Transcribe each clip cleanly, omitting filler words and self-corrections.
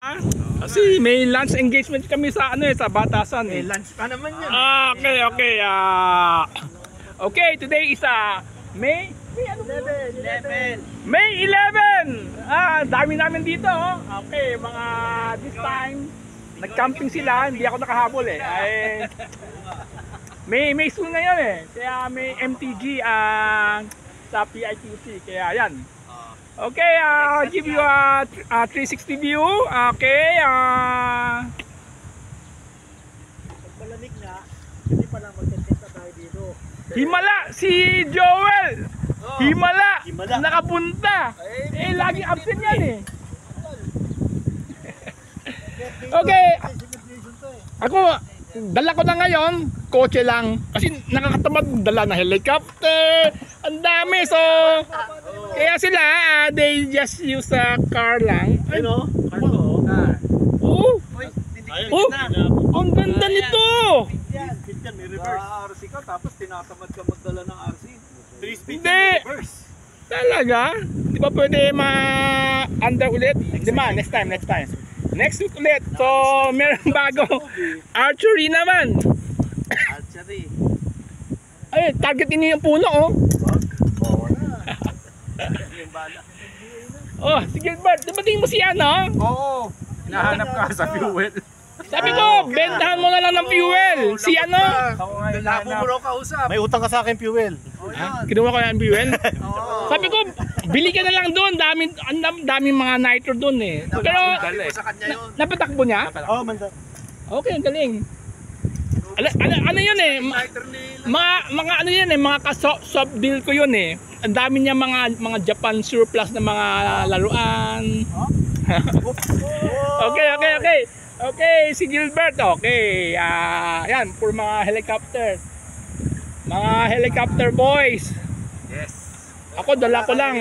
Kasi may lunch engagement kami sa sa Batasan. May lunch pa naman yan. Okay. Okay, today is May 11. Dami namin dito. Okay, mga this time nag-camping sila, hindi ako nakahabol May school ngayon Kaya may MTG sa PIQC. Kaya yan. Okay, I'll give you a 360 view. Okay, Malamig na, hindi pa lang magte-test tayo dito. Himala si Joel. Himala. Nakapunta. Laging absent yan Okay. Ako, dala ko na ngayon, kotse lang. Kasi nakakatamad dala na helicopter. Ang dami, so kaya sila, they just use a car lang. Ang ganda nito. May reverse. RC ka, tapos tinatamad ka magdala ng RC. 3-speed reverse. Talaga? Di ba pwede ma-under ulit? Di ba? Next time. Next week ulit. So, meron bago. Archery naman. Archery. Ay, targetin niyo yung puno, si Gilbert, dumating mo si Oo. Nahanap ka sa fuel. Sabi ko, bentahan mo na lang ng fuel. Si Labo mo raw kausap. May utang ka sa akin fuel. Kinuha ko na ng fuel. Sabi ko, bili ka na lang doon. Daming mga nitro doon Pero, napatakbo niya? Oo, manda. Okay, ang galing. Ano yun mga ano yun mga ka-soft deal ko yun Ang dami niya mga Japan surplus na mga laruan. Okay, si Gilbert. Okay, yan, for mga helicopter. Mga helicopter boys. Yes. Ako, dala ko lang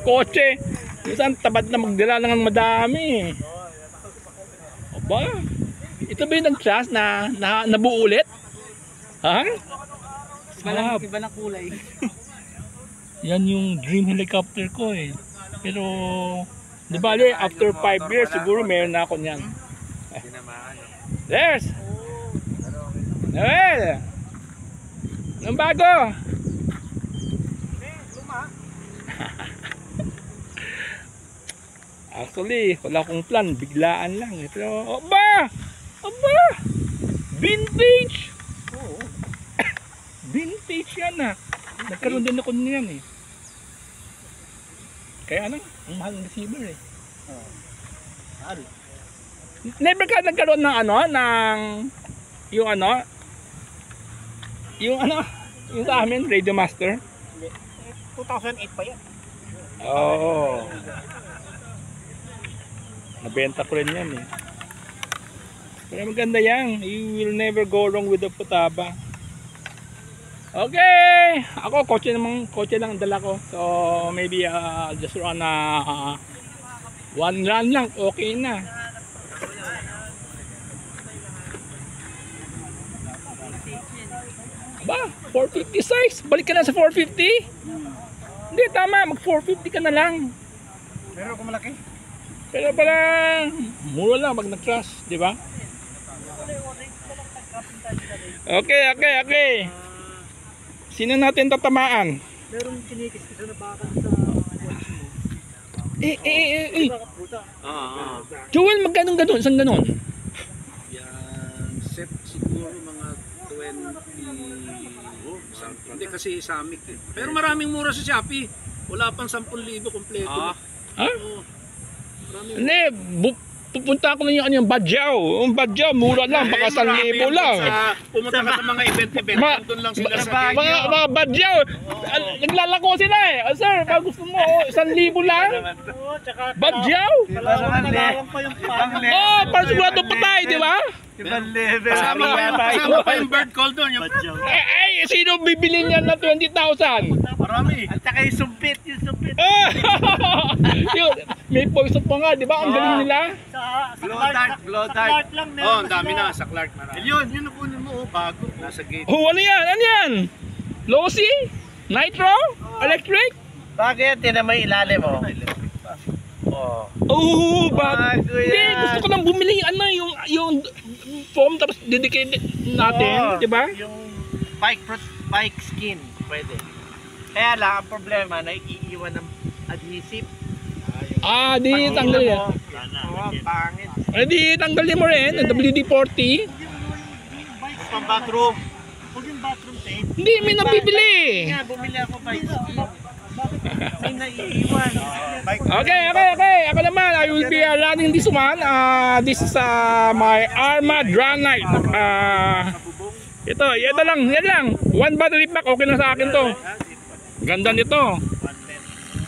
kotse. Minsan, tabad na magdala lang ng madami. Aba, ito ba yung nag-trust na nabuo ulit? Ha? Iba ng kulay. Yan yung dream helicopter ko Pero, di ba after 5 years, siguro meron na ako niyan. There's! Noel! Anong bago? Actually, wala akong plan. Biglaan lang Pero, aba! Vintage! Vintage yan Nagkaroon din ako niyan Kaya ang mahal ng receiver Never ka nagkaroon ng yung sa amin, Radio Master? 2008 pa yan. Nabenta ko rin yan Pero maganda yan. You will never go wrong with the Futaba. Okay, ako kotse lang dala ko. So maybe just run one run lang, okay na. Ba, 450 size. Balik ka na sa 450? Hindi, tama, mag 450 ka na lang. Pero kung malaki? Pero parang mura lang pag nag-crash, di ba? Okay. Sino natin tatamaan? Meron kinikis-kis na baka sa watch mo. Joel, magkano ganon? Saan ganon? Yan, set siguro mga 20. Hindi kasi Samic Pero maraming mura sa Shopee. Wala pang 10,000 kompleto. Ha? Hindi, pupunta ako na yung Badyaw. Yung Badyaw, mura lang, baka 1,000 lang. Pumunta ka sa mga event, doon lang sila sa mga Badyaw, naglalako sila Sir, pag gusto mo, 1,000 lang? Badyaw? Para sigurado patay, di ba? Ibang level. Kasama pa yung bird call doon. Sino bibili niyan na 20,000? Marami. At saka yung sumpit. May poison pa nga, di ba? Ang galing nila. Glow dart lang. Ang dami na sa Clark. Yun nakunin mo, bago. Nasa gate. Ano yan? Lossy? Nitro? Electric? Bakit? Yan na may ilalim Oh. Oh, ba? Bago Hindi, yan. gusto ko lang bumili yung foam tapos dedicate natin, Oo, di ba? Yung bike skin, pwede. Kaya lang, ang problema, naiiwan ng adhesive. Ah, di tanggal yan. Oo, pangit. Eh di tanggalin mo rin, ang WD-40. Pang bathroom. Huwag yung bathroom tape. Hindi, may nabibili. Nga, bumili ako bike skin. May naiiwan. Okay. Ako naman, I will be running this one. This is my Arma Granite. Ito, yan lang. One battery pack, okay na sa akin to. Ganda nito.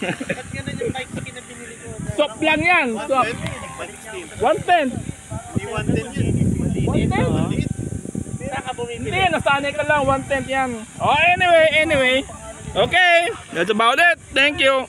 Ba't ganun yung bike skin na binili ko? Soft lang yan. Soft. 110. Di 110 yun. 110? Saan ka bumibili? Hindi, nasanay ka lang. 110 yan. Oh, anyway. Okay, that's about it. Thank you.